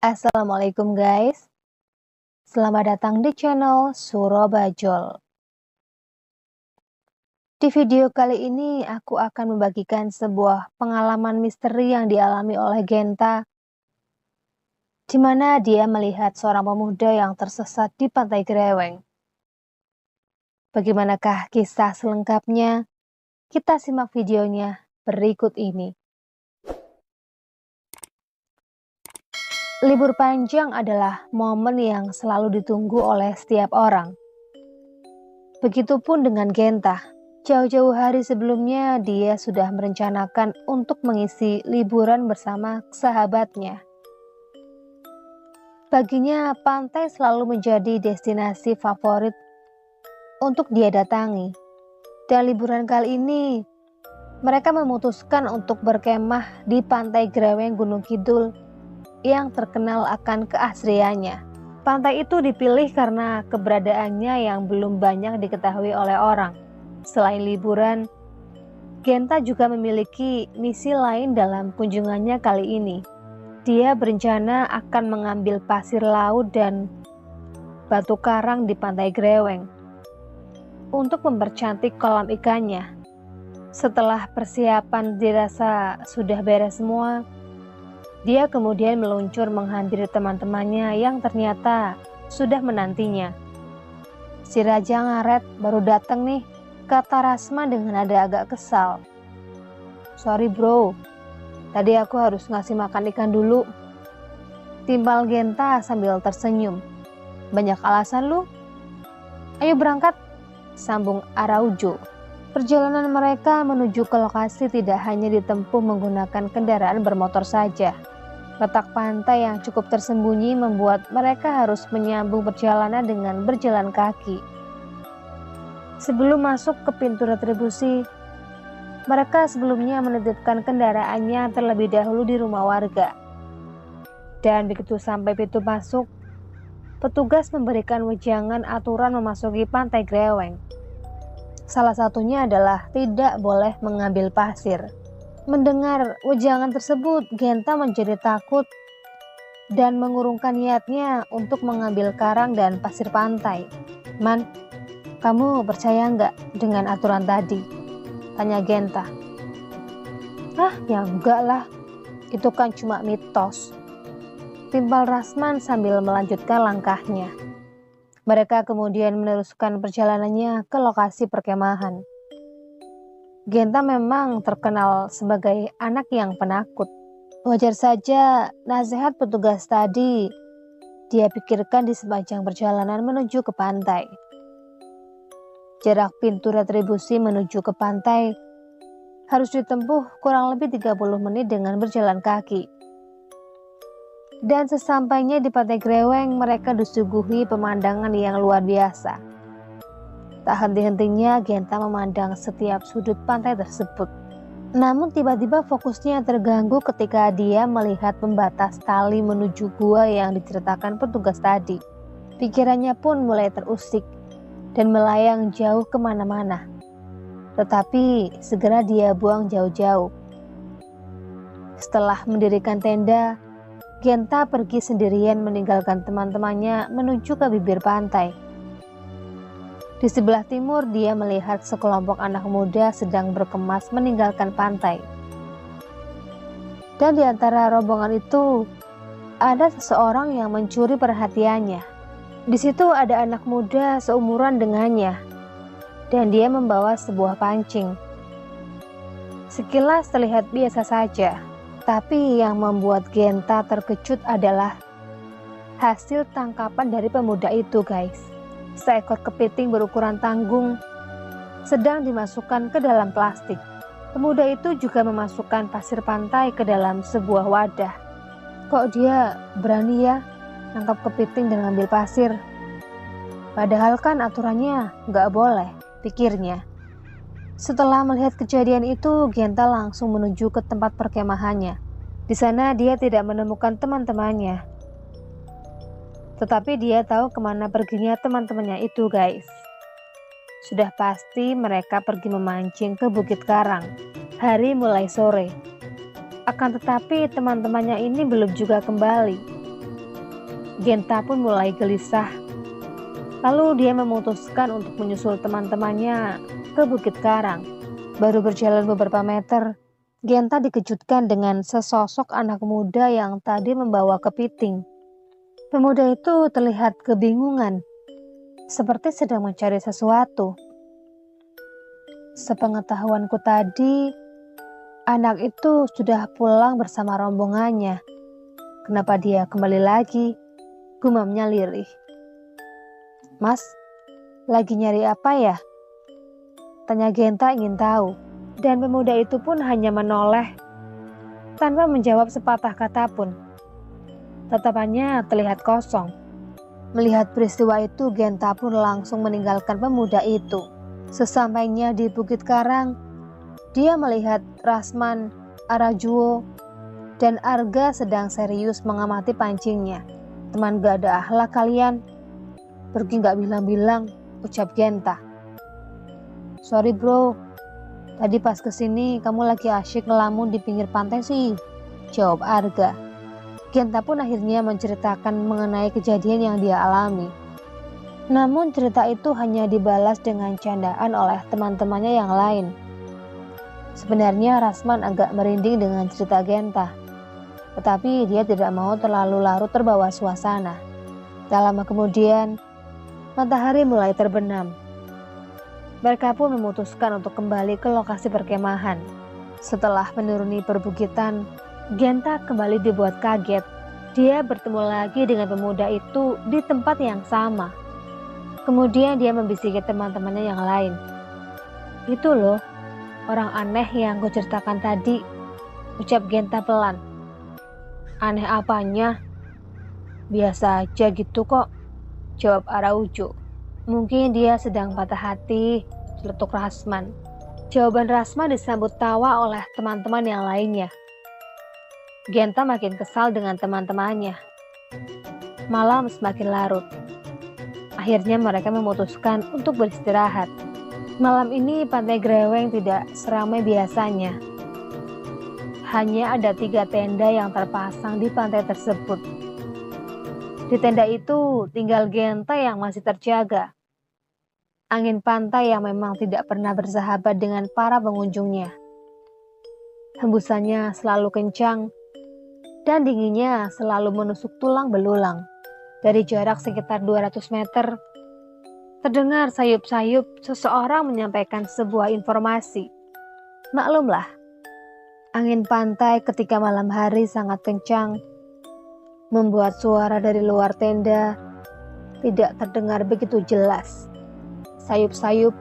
Assalamualaikum guys, selamat datang di channel Surobajol. Di video kali ini aku akan membagikan sebuah pengalaman misteri yang dialami oleh Genta, di mana dia melihat seorang pemuda yang tersesat di Pantai Greweng. Bagaimanakah kisah selengkapnya? Kita simak videonya berikut ini. Libur panjang adalah momen yang selalu ditunggu oleh setiap orang. Begitupun dengan Genta. Jauh-jauh hari sebelumnya dia sudah merencanakan untuk mengisi liburan bersama sahabatnya. Baginya pantai selalu menjadi destinasi favorit untuk dia datangi. Dan liburan kali ini mereka memutuskan untuk berkemah di Pantai Greweng Gunung Kidul yang terkenal akan keasriannya. Pantai itu dipilih karena keberadaannya yang belum banyak diketahui oleh orang. Selain liburan, Genta juga memiliki misi lain dalam kunjungannya kali ini. Dia berencana akan mengambil pasir laut dan batu karang di Pantai Greweng untuk mempercantik kolam ikannya. Setelah persiapan dirasa sudah beres semua, dia kemudian meluncur menghampiri teman-temannya yang ternyata sudah menantinya. "Si Raja Ngaret baru datang nih," kata Rasma dengan nada agak kesal. "Sorry bro, tadi aku harus ngasih makan ikan dulu," timpal Genta sambil tersenyum. "Banyak alasan lu. Ayo berangkat," sambung Araujo. Perjalanan mereka menuju ke lokasi tidak hanya ditempuh menggunakan kendaraan bermotor saja. Letak pantai yang cukup tersembunyi membuat mereka harus menyambung perjalanan dengan berjalan kaki. Sebelum masuk ke pintu retribusi, mereka sebelumnya menitipkan kendaraannya terlebih dahulu di rumah warga. Dan begitu sampai pintu masuk, petugas memberikan wejangan aturan memasuki Pantai Greweng. Salah satunya adalah tidak boleh mengambil pasir. Mendengar wejangan tersebut, Genta menjadi takut dan mengurungkan niatnya untuk mengambil karang dan pasir pantai. "Man, kamu percaya nggak dengan aturan tadi?" tanya Genta. "Ah, ya enggak lah, itu kan cuma mitos," timpal Rasman sambil melanjutkan langkahnya. Mereka kemudian meneruskan perjalanannya ke lokasi perkemahan. Genta memang terkenal sebagai anak yang penakut. Wajar saja nasihat petugas tadi dia pikirkan di sepanjang perjalanan menuju ke pantai. Jarak pintu retribusi menuju ke pantai harus ditempuh kurang lebih 30 menit dengan berjalan kaki. Dan sesampainya di Pantai Greweng, mereka disuguhi pemandangan yang luar biasa. Tak henti-hentinya Genta memandang setiap sudut pantai tersebut. Namun tiba-tiba fokusnya terganggu ketika dia melihat pembatas tali menuju gua yang diceritakan petugas tadi. Pikirannya pun mulai terusik dan melayang jauh kemana-mana. Tetapi segera dia buang jauh-jauh. Setelah mendirikan tenda, Genta pergi sendirian meninggalkan teman-temannya menuju ke bibir pantai. Di sebelah timur dia melihat sekelompok anak muda sedang berkemas meninggalkan pantai. Dan di antara rombongan itu ada seseorang yang mencuri perhatiannya. Di situ ada anak muda seumuran dengannya dan dia membawa sebuah pancing. Sekilas terlihat biasa saja, tapi yang membuat Genta terkejut adalah hasil tangkapan dari pemuda itu, guys. Seekor kepiting berukuran tanggung sedang dimasukkan ke dalam plastik. Pemuda itu juga memasukkan pasir pantai ke dalam sebuah wadah. Kok dia berani ya nangkap kepiting dan ngambil pasir? Padahal kan aturannya nggak boleh, pikirnya. Setelah melihat kejadian itu, Genta langsung menuju ke tempat perkemahannya. Di sana dia tidak menemukan teman-temannya. Tetapi dia tahu kemana perginya teman-temannya itu, guys. Sudah pasti mereka pergi memancing ke Bukit Karang. Hari mulai sore. Akan tetapi teman-temannya ini belum juga kembali. Genta pun mulai gelisah. Lalu dia memutuskan untuk menyusul teman-temannya ke Bukit Karang. Baru berjalan beberapa meter, Genta dikejutkan dengan sesosok anak muda yang tadi membawa kepiting. Pemuda itu terlihat kebingungan, seperti sedang mencari sesuatu. Sepengetahuanku tadi, anak itu sudah pulang bersama rombongannya. Kenapa dia kembali lagi? Gumamnya lirih. Mas, lagi nyari apa ya? Tanya Genta ingin tahu. Dan pemuda itu pun hanya menoleh tanpa menjawab sepatah kata pun. Tatapannya terlihat kosong. Melihat peristiwa itu, Genta pun langsung meninggalkan pemuda itu. Sesampainya di Bukit Karang, dia melihat Rasman, Arajuo, dan Arga sedang serius mengamati pancingnya. Teman gak ada akhlak kalian. Pergi gak bilang-bilang, ucap Genta. Sorry bro, tadi pas kesini kamu lagi asyik ngelamun di pinggir pantai sih, jawab Arga. Genta pun akhirnya menceritakan mengenai kejadian yang dia alami. Namun cerita itu hanya dibalas dengan candaan oleh teman-temannya yang lain. Sebenarnya Rasman agak merinding dengan cerita Genta, tetapi dia tidak mau terlalu larut terbawa suasana. Tak lama kemudian, matahari mulai terbenam. Mereka pun memutuskan untuk kembali ke lokasi perkemahan. Setelah menuruni perbukitan, Genta kembali dibuat kaget. Dia bertemu lagi dengan pemuda itu di tempat yang sama. Kemudian dia membisiki teman-temannya yang lain. Itu loh, orang aneh yang gue ceritakan tadi, ucap Genta pelan. Aneh apanya? Biasa aja gitu kok, jawab Araujo. Mungkin dia sedang patah hati, celetuk Rasman. Jawaban Rasman disambut tawa oleh teman-teman yang lainnya. Genta makin kesal dengan teman-temannya. Malam semakin larut. Akhirnya mereka memutuskan untuk beristirahat. Malam ini Pantai Greweng tidak seramai biasanya. Hanya ada 3 tenda yang terpasang di pantai tersebut. Di tenda itu tinggal Genta yang masih terjaga. Angin pantai yang memang tidak pernah bersahabat dengan para pengunjungnya. Hembusannya selalu kencang dan dinginnya selalu menusuk tulang belulang. Dari jarak sekitar 200 meter, terdengar sayup-sayup seseorang menyampaikan sebuah informasi. Maklumlah, angin pantai ketika malam hari sangat kencang, membuat suara dari luar tenda tidak terdengar begitu jelas. Sayup-sayup,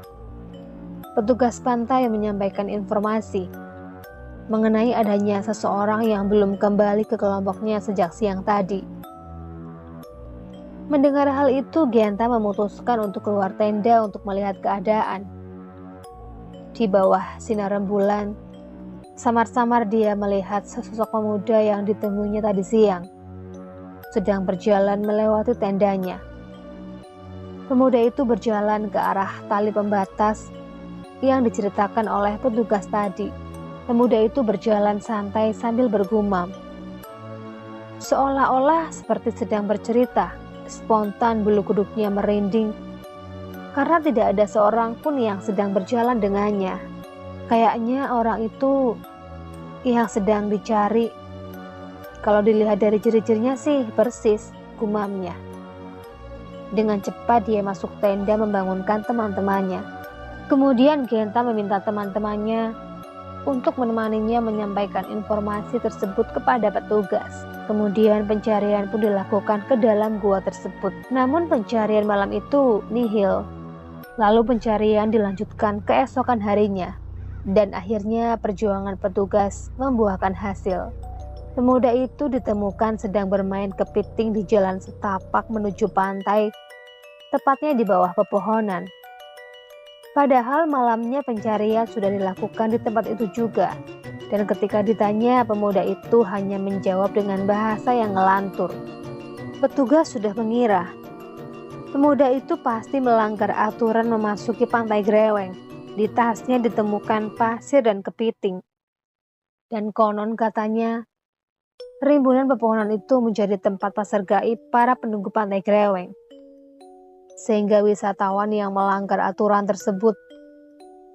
petugas pantai menyampaikan informasi mengenai adanya seseorang yang belum kembali ke kelompoknya sejak siang tadi. Mendengar hal itu, Genta memutuskan untuk keluar tenda untuk melihat keadaan. Di bawah sinar rembulan, samar-samar dia melihat sesosok pemuda yang ditemuinya tadi siang sedang berjalan melewati tendanya. Pemuda itu berjalan ke arah tali pembatas yang diceritakan oleh petugas tadi. Pemuda itu berjalan santai sambil bergumam. Seolah-olah seperti sedang bercerita, spontan bulu kuduknya merinding karena tidak ada seorang pun yang sedang berjalan dengannya. Kayaknya orang itu yang sedang dicari. Kalau dilihat dari ciri-cirinya sih persis, gumamnya. Dengan cepat dia masuk tenda membangunkan teman-temannya. Kemudian Genta meminta teman-temannya untuk menemaninya menyampaikan informasi tersebut kepada petugas. Kemudian pencarian pun dilakukan ke dalam gua tersebut. Namun pencarian malam itu nihil. Lalu pencarian dilanjutkan keesokan harinya. Dan akhirnya perjuangan petugas membuahkan hasil. Pemuda itu ditemukan sedang bermain kepiting di jalan setapak menuju pantai, tepatnya di bawah pepohonan. Padahal malamnya pencarian sudah dilakukan di tempat itu juga. Dan ketika ditanya, pemuda itu hanya menjawab dengan bahasa yang ngelantur. Petugas sudah mengira pemuda itu pasti melanggar aturan memasuki Pantai Greweng. Di tasnya ditemukan pasir dan kepiting. Dan konon katanya, Rimbunan pepohonan itu menjadi tempat pasar gaib para penunggu Pantai Greweng, sehingga wisatawan yang melanggar aturan tersebut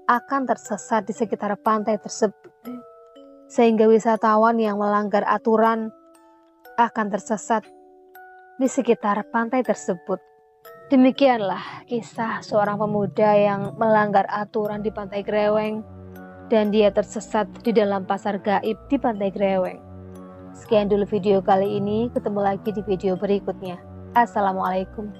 akan tersesat di sekitar pantai tersebut. Sehingga wisatawan yang melanggar aturan akan tersesat di sekitar pantai tersebut. Demikianlah kisah seorang pemuda yang melanggar aturan di Pantai Greweng dan dia tersesat di dalam pasar gaib di Pantai Greweng. Sekian dulu video kali ini, ketemu lagi di video berikutnya. Assalamualaikum.